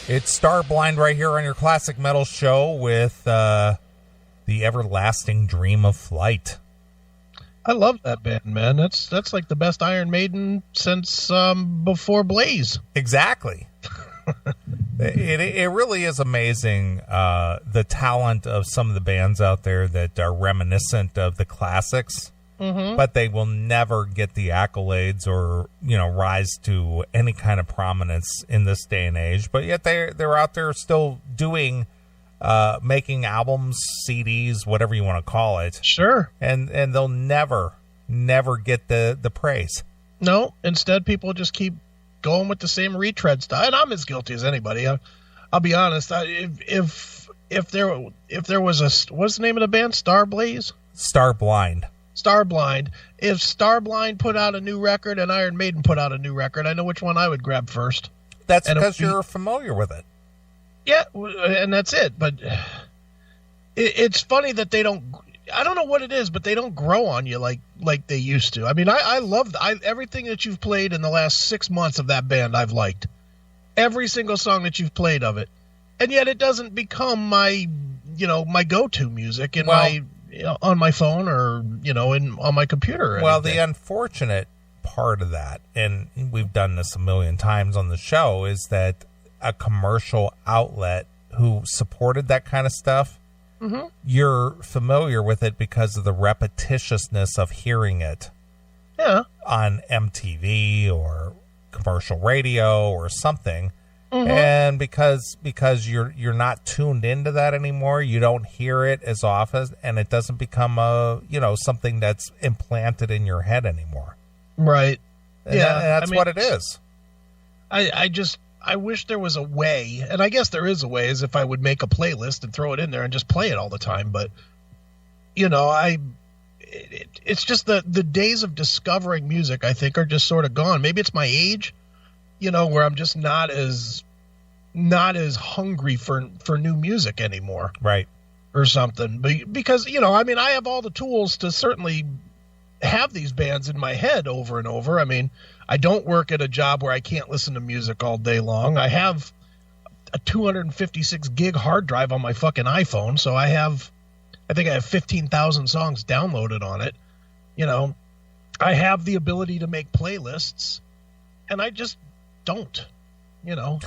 It's Starblind right here on your Classic Metal Show with The Everlasting Dream of Flight. I love that band, man. That's like the best Iron Maiden since before Blaze. Exactly. It really is amazing, the talent of some of the bands out there that are reminiscent of the classics. Mm-hmm. But they will never get the accolades or, rise to any kind of prominence in this day and age. But yet they're out there still doing, making albums, CDs, whatever you want to call it. Sure. And they'll never get the praise. No, instead people just keep going with the same retread style. And I'm as guilty as anybody. I'll be honest. If there was what's the name of the band? Starblaze? Starblind. Starblind. If Starblind put out a new record and Iron Maiden put out a new record, I know which one I would grab first. That's because you're familiar with it. Yeah, and that's it. But it's funny that they don't. I don't know what it is, but they don't grow on you like they used to. I mean, I love everything that you've played in the last 6 months of that band. I've liked every single song that you've played of it, and yet it doesn't become my go-to music in on my phone or on my computer. Well, the unfortunate part of that, and we've done this a million times on the show, is that a commercial outlet who supported that kind of stuff, mm-hmm. you're familiar with it because of the repetitiousness of hearing it on MTV or commercial radio or something. Mm-hmm. And because you're not tuned into that anymore, you don't hear it as often, and it doesn't become something that's implanted in your head anymore. Right. And that's what it is. I wish there was a way, and I guess there is a way, is if I would make a playlist and throw it in there and just play it all the time. But it's just the days of discovering music, I think, are just sort of gone. Maybe it's my age, where I'm just not as hungry for new music anymore. Right. Or something. Because, I have all the tools to certainly have these bands in my head over and over. I mean, I don't work at a job where I can't listen to music all day long. I have a 256 gig hard drive on my fucking iPhone. So I think I have 15,000 songs downloaded on it. I have the ability to make playlists, and I just don't.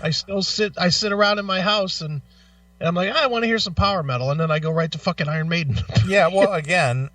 I sit around in my house and I'm like, I want to hear some power metal, and then I go right to fucking Iron Maiden. Yeah, well, again,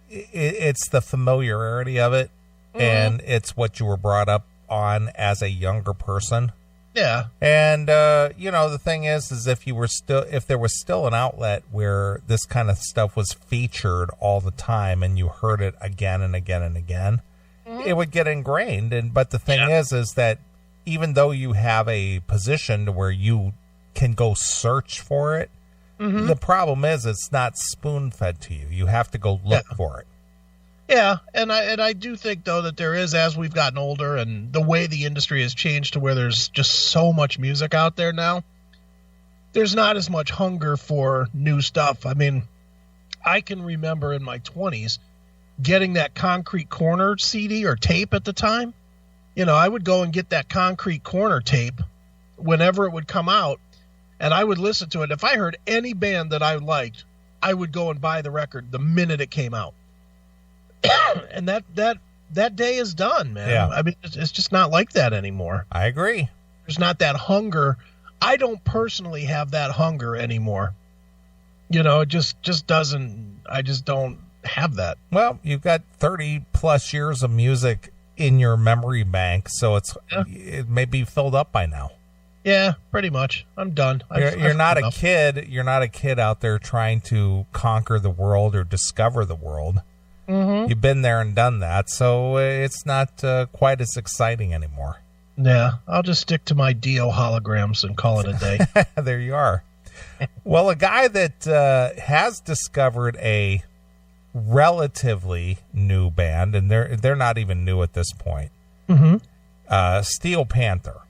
it's the familiarity of it, mm-hmm. and it's what you were brought up on as a younger person. Yeah. And the thing is if there was still an outlet where this kind of stuff was featured all the time and you heard it again and again and again, mm-hmm. it would get ingrained. But the thing is that even though you have a position to where you can go search for it, mm-hmm. the problem is it's not spoon-fed to you. You have to go look for it. Yeah, and I do think, though, that there is, as we've gotten older and the way the industry has changed to where there's just so much music out there now, there's not as much hunger for new stuff. I mean, I can remember in my 20s getting that Concrete Corner CD or tape at the time. I would go and get that Concrete Corner tape whenever it would come out, and I would listen to it. If I heard any band that I liked, I would go and buy the record the minute it came out. And that day is done, man. Yeah. I mean, it's just not like that anymore. I agree. There's not that hunger. I don't personally have that hunger anymore. It just doesn't. I just don't have that. Well, you've got 30 plus years of music in your memory bank, so it may be filled up by now. Yeah, pretty much. I'm done. You're not a kid. You're not a kid out there trying to conquer the world or discover the world. Mm-hmm. You've been there and done that, so it's not quite as exciting anymore. Yeah, I'll just stick to my Dio holograms and call it a day. There you are. Well, a guy that has discovered a relatively new band, and they're not even new at this point. Mm-hmm. Steel Panther.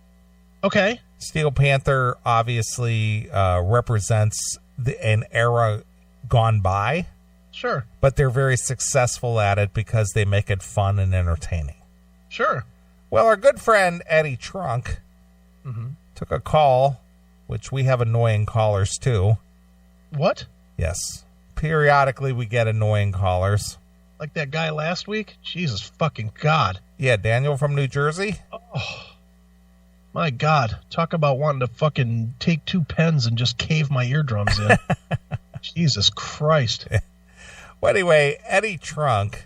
Okay. Steel Panther obviously represents an era gone by. Sure. But they're very successful at it because they make it fun and entertaining. Sure. Well, our good friend Eddie Trunk took a call which we have annoying callers too. What? Yes. Periodically we get annoying callers. Like that guy last week? Jesus fucking God. Yeah, Daniel from New Jersey. Oh, my God. Talk about wanting to fucking take 2 pens and just cave my eardrums in. Jesus Christ. Well, anyway, Eddie Trunk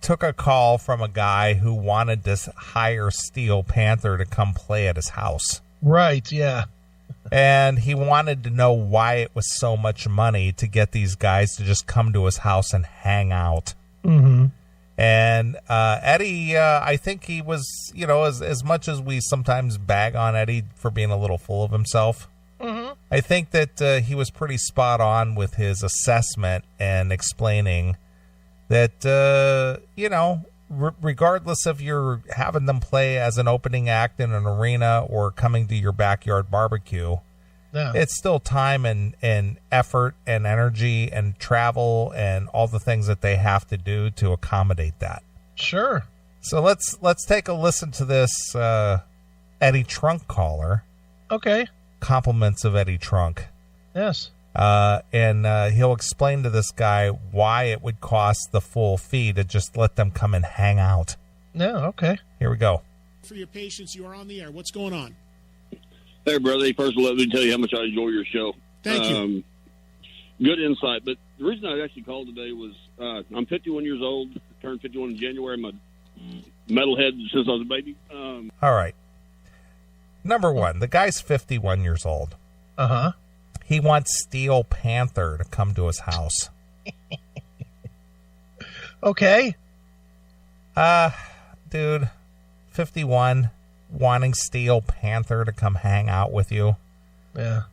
took a call from a guy who wanted to hire Steel Panther to come play at his house. Right, yeah. And he wanted to know why it was so much money to get these guys to just come to his house and hang out. Mm-hmm. And Eddie, I think he was, as much as we sometimes bag on Eddie for being a little full of himself, I think that he was pretty spot on with his assessment and explaining that, regardless if you're having them play as an opening act in an arena or coming to your backyard barbecue, it's still time and effort and energy and travel and all the things that they have to do to accommodate that. Sure. So let's take a listen to this Eddie Trunk caller. Okay. Compliments of Eddie Trunk. Yes. And he'll explain to this guy why it would cost the full fee to just let them come and hang out. Yeah, okay. Here we go. For your patience, you are on the air. What's going on? Hey, brother. First of all, let me tell you how much I enjoy your show. Thank you. Good insight. But the reason I actually called today was I'm 51 years old, turned 51 in January. I'm a metalhead since I was a baby. All right. Number one, the guy's 51 years old. Uh-huh. He wants Steel Panther to come to his house. Okay. Dude, 51, wanting Steel Panther to come hang out with you. Yeah.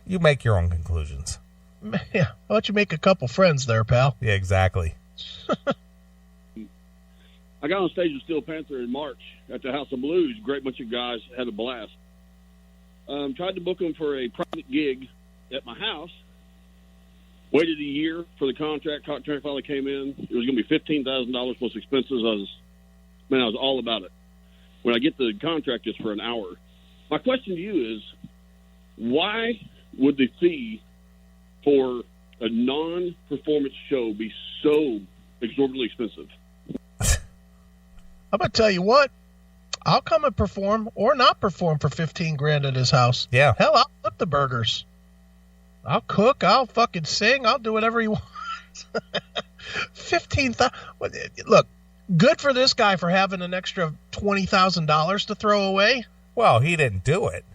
You make your own conclusions. Yeah. Why don't you make a couple friends there, pal? Yeah, exactly. I got on stage with Steel Panther in March at the House of Blues. Great bunch of guys, had a blast. Tried to book them for a private gig at my house. Waited a year for the contract. Contract finally came in. It was going to be $15,000 plus expenses. I was all about it. When I get the contract, it's for an hour. My question to you is, why would the fee for a non-performance show be so exorbitantly expensive? I'm going to tell you what. I'll come and perform or not perform for $15,000 at his house. Yeah. Hell, I'll flip the burgers. I'll cook. I'll fucking sing. I'll do whatever he wants. 15,000. Look, good for this guy for having an extra $20,000 to throw away. Well, he didn't do it.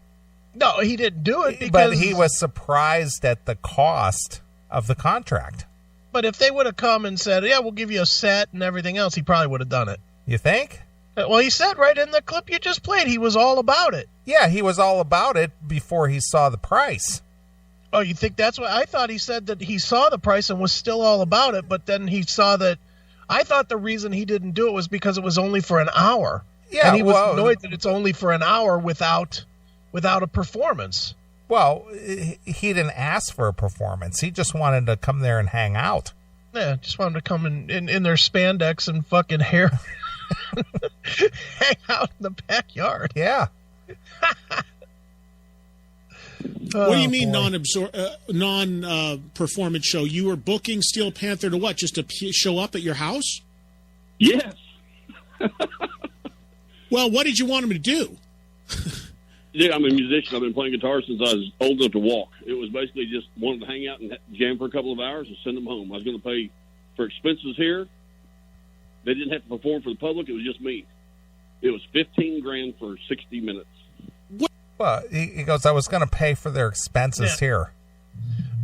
No, he didn't do it because... But he was surprised at the cost of the contract. But if they would have come and said, yeah, we'll give you a set and everything else, he probably would have done it. You think? Well, he said right in the clip you just played, he was all about it. Yeah, he was all about it before he saw the price. Oh, you think that's what... I thought he said that he saw the price and was still all about it, but then he saw that... I thought the reason he didn't do it was because it was only for an hour. Yeah, and he was annoyed that it's only for an hour without a performance. Well, he didn't ask for a performance. He just wanted to come there and hang out. Yeah, just wanted to come in their spandex and fucking hair... hang out in the backyard. Yeah. What do you mean non-performance show? You were booking Steel Panther to what? Just to show up at your house? Yes. Well, what did you want him to do? Yeah, I'm a musician. I've been playing guitar since I was old enough to walk. It was basically just wanted to hang out and jam for a couple of hours and send them home. I was going to pay for expenses here. They didn't have to perform for the public. It was just me. It was $15,000 for 60 minutes. Well, he goes, I was going to pay for their expenses here.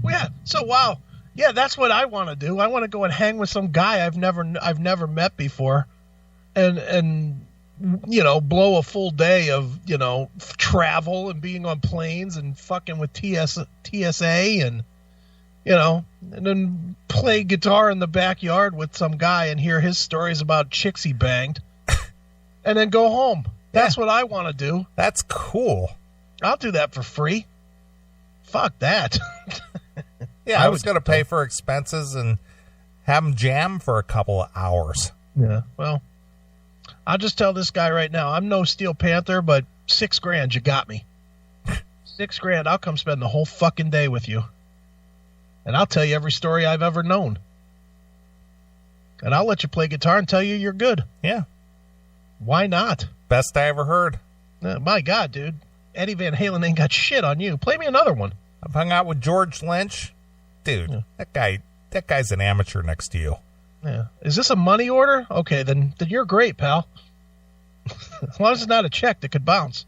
Well, yeah. So, wow. Yeah, that's what I want to do. I want to go and hang with some guy I've never met before and blow a full day of, travel and being on planes and fucking with TSA and, and then play guitar in the backyard with some guy and hear his stories about chicks he banged and then go home. That's what I want to do. That's cool. I'll do that for free. Fuck that. Yeah, I was going to pay for expenses and have him jam for a couple of hours. Yeah, well, I'll just tell this guy right now, I'm no Steel Panther, but $6,000, you got me. $6,000, I'll come spend the whole fucking day with you. And I'll tell you every story I've ever known. And I'll let you play guitar and tell you you're good. Yeah. Why not? Best I ever heard. My God, dude. Eddie Van Halen ain't got shit on you. Play me another one. I've hung out with George Lynch. Dude, that guy's an amateur next to you. Yeah. Is this a money order? Okay, then you're great, pal. As long as it's not a check that could bounce.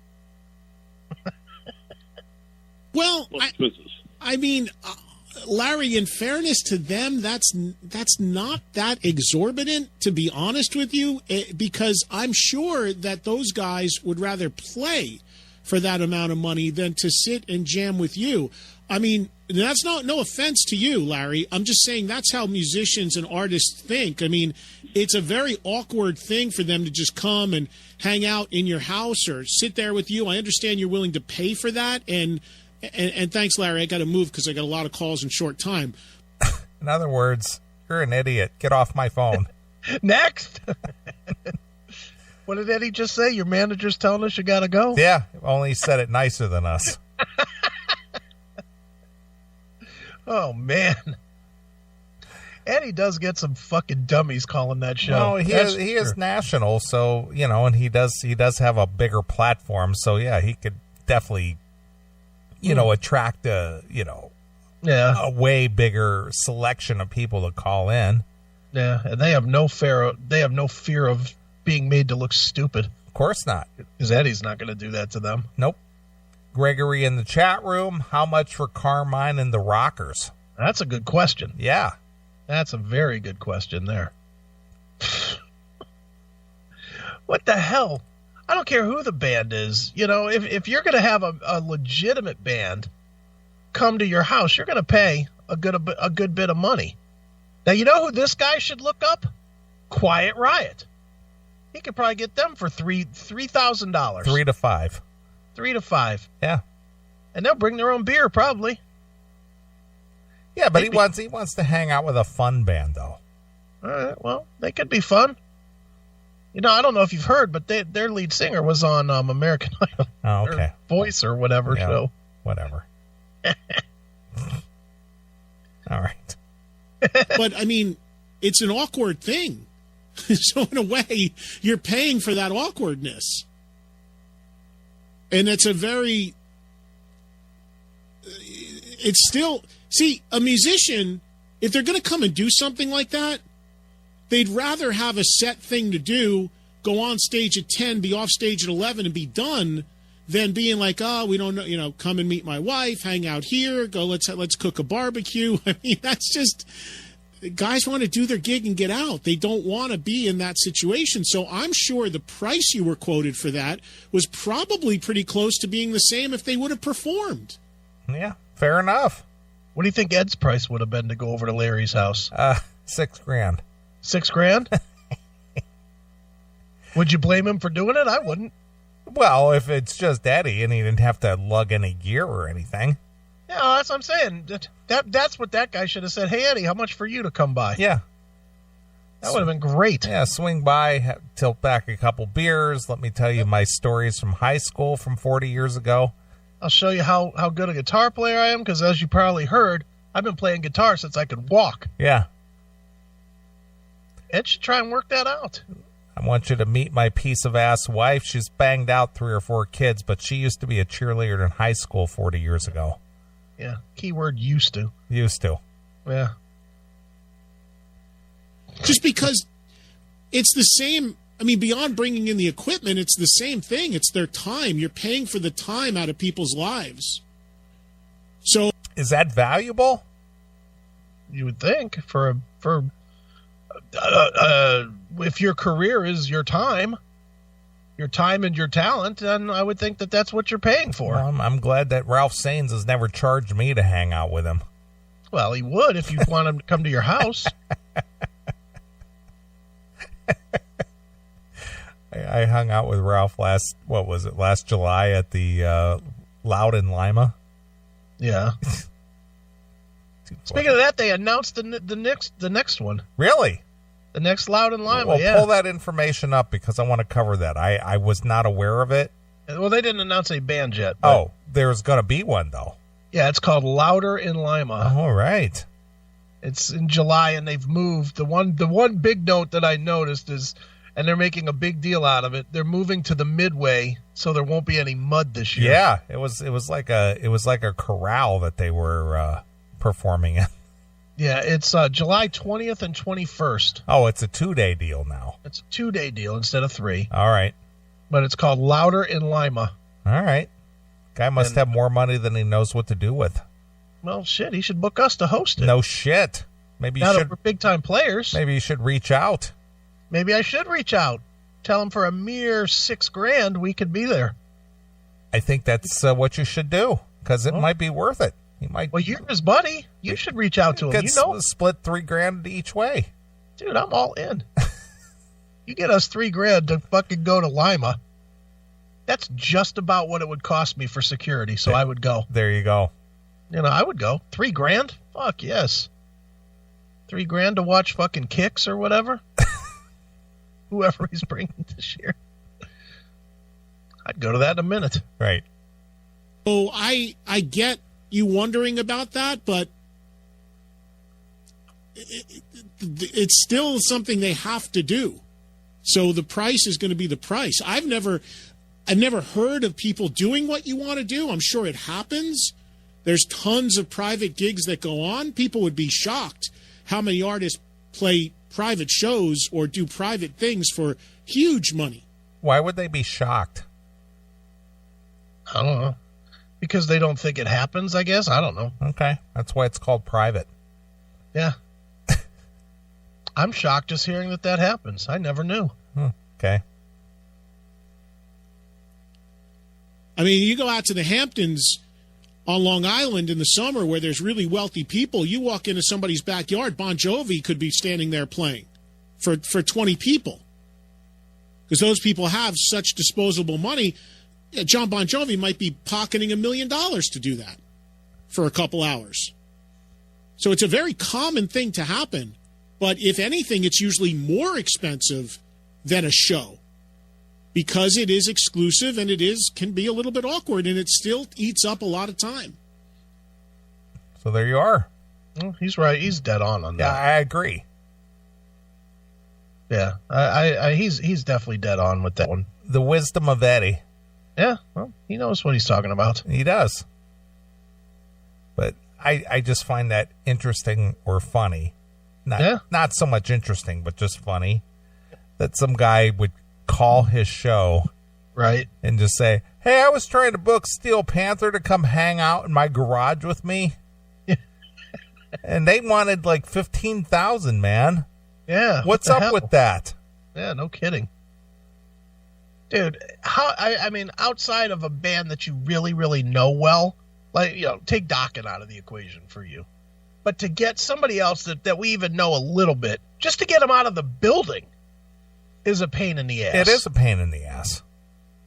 Well, I mean, Larry, in fairness to them, that's not that exorbitant, to be honest with you, because I'm sure that those guys would rather play for that amount of money than to sit and jam with you. I mean, that's no offense to you, Larry. I'm just saying that's how musicians and artists think. I mean, it's a very awkward thing for them to just come and hang out in your house or sit there with you. I understand you're willing to pay for that, and thanks, Larry. I got to move because I got a lot of calls in short time. In other words, you're an idiot. Get off my phone. Next. What did Eddie just say? Your manager's telling us you got to go? Yeah, only he said it nicer than us. Oh, man. Eddie does get some fucking dummies calling that show. No, he is national, so, and he does have a bigger platform, so yeah, he could definitely attract a way bigger selection of people to call in. Yeah, and they have no fear of being made to look stupid. Of course not. Because Eddie's not going to do that to them. Nope. Gregory in the chat room, how much for Carmine and the Rockers? That's a good question. Yeah. That's a very good question there. What the hell? I don't care who the band is. If you're going to have a legitimate band come to your house, you're going to pay a good bit of money. Now, you know who this guy should look up? Quiet Riot. He could probably get them for $3,000. $3,000 to $5,000. $3,000 to $5,000. Yeah. And they'll bring their own beer, probably. Yeah, but he wants to hang out with a fun band, though. All right, well, they could be fun. I don't know if you've heard, but their lead singer was on American Idol. Oh, okay. Voice or whatever show. Whatever. All right. But, I mean, it's an awkward thing. So, in a way, you're paying for that awkwardness. And it's still, see, a musician, if they're going to come and do something like that, they'd rather have a set thing to do, go on stage at 10, be off stage at 11, and be done, than being like, we don't know, come and meet my wife, hang out here, go, let's cook a barbecue. I mean, that's just, guys want to do their gig and get out. They don't want to be in that situation. So I'm sure the price you were quoted for that was probably pretty close to being the same if they would have performed. Yeah, fair enough. What do you think Ed's price would have been to go over to Larry's house? $6,000. $6,000? Would you blame him for doing it? I wouldn't. Well, if it's just Eddie and he didn't have to lug any gear or anything. Yeah, that's what I'm saying. That's what that guy should have said. Hey, Eddie, how much for you to come by? Yeah. That would have been great. Yeah, swing by, tilt back a couple beers. Let me tell you my stories from high school from 40 years ago. I'll show you how good a guitar player I am, because as you probably heard, I've been playing guitar since I could walk. Yeah. Ed should try and work that out. I want you to meet my piece of ass wife. She's banged out 3 or 4 kids, but she used to be a cheerleader in high school 40 years ago. Yeah, keyword used to. Used to. Yeah. Just because it's the same, I mean, beyond bringing in the equipment, it's the same thing. It's their time. You're paying for the time out of people's lives. So, is that valuable? You would think if your career is your time and your talent, then I would think that that's what you're paying for. Well, I'm glad that Ralph Saenz has never charged me to hang out with him. Well, he would if you want him to come to your house. I hung out with Ralph last July at the Loud in Lima. Yeah. Speaking of that, they announced the next one. Really? The next Loud in Lima, well, yeah. Pull that information up because I want to cover that. I was not aware of it. Well, they didn't announce a band yet. But Oh, there's going to be one, though. yeah, it's called Louder in Lima. All right. It's in July, and they've moved. The one big note that I noticed is, and they're making a big deal out of it, they're moving to the Midway, so there won't be any mud this year. Yeah, it was like a corral that they were performing in. Yeah, it's July 20th and 21st. Oh, it's a 2-day deal now. It's a 2-day deal instead of 3. All right. But it's called Louder in Lima. All right. Guy must have more money than he knows what to do with. Well, shit, he should book us to host it. No shit. Maybe you Now that should. we're big-time players. Maybe you should reach out. Maybe I should reach out. Tell him for a mere $6,000 we could be there. I think that's what you should do, because it might be worth it. He might. Well, you're his buddy. You should reach out to him. You know, split $3,000 each way. dude, I'm all in. You get us $3,000 to fucking go to Lima. That's just about what it would cost me for security. So I would go. There you go. You know, I would go. $3,000? Fuck yes. $3,000 to watch fucking Kicks or whatever. Whoever he's bringing this year. I'd go to that in a minute. Right. Oh, I get you wondering about that, but it's still something they have to do. So the price is going to be the price. I've never heard of people doing what you want to do. I'm sure it happens. There's tons of private gigs that go on. People would be shocked how many artists play private shows or do private things for huge money. Why would they be shocked? I don't know. Because they don't think it happens, I guess. I don't know. Okay. That's why it's called private. Yeah. I'm shocked just hearing that happens. I never knew. Okay. I mean, you go out to the Hamptons on Long Island in the summer where there's really wealthy people. You walk into somebody's backyard, Bon Jovi could be standing there playing for 20 people. Because those people have such disposable money. Yeah, John Bon Jovi might be pocketing $1 million to do that for a couple hours. So it's a very common thing to happen. But if anything, it's usually more expensive than a show because it is exclusive and can be a little bit awkward, and it still eats up a lot of time. So there you are. Well, he's right. He's dead on that. Yeah, I agree. Yeah, he's definitely dead on with that one. The wisdom of Eddie. Yeah, well, he knows what he's talking about. He does. But I just find that interesting or funny. Not so much interesting, but just funny that some guy would call his show, right, and just say, "Hey, I was trying to book Steel Panther to come hang out in my garage with me," and they wanted like 15,000, man. Yeah, what's up with that? Yeah, no kidding, dude. I mean, outside of a band that you really, really know well, like take Dokken out of the equation for you. But to get somebody else that we even know a little bit, just to get them out of the building is a pain in the ass. It is a pain in the ass.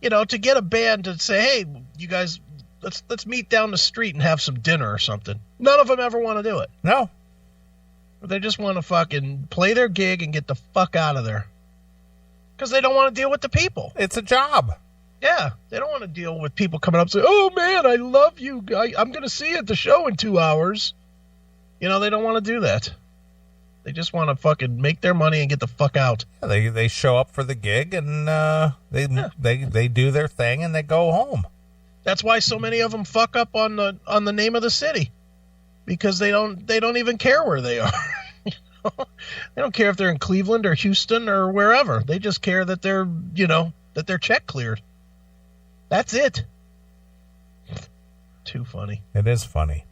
To get a band to say, hey, you guys, let's meet down the street and have some dinner or something. None of them ever want to do it. No. They just want to fucking play their gig and get the fuck out of there. Because they don't want to deal with the people. It's a job. Yeah. They don't want to deal with people coming up and saying, oh, man, I love you. I'm going to see you at the show in 2 hours. They don't want to do that. They just want to fucking make their money and get the fuck out. Yeah, they show up for the gig and they do their thing and they go home. That's why so many of them fuck up on the name of the city, because they don't even care where they are. They don't care if they're in Cleveland or Houston or wherever. They just care that they're that their check cleared. That's it. Too funny. It is funny.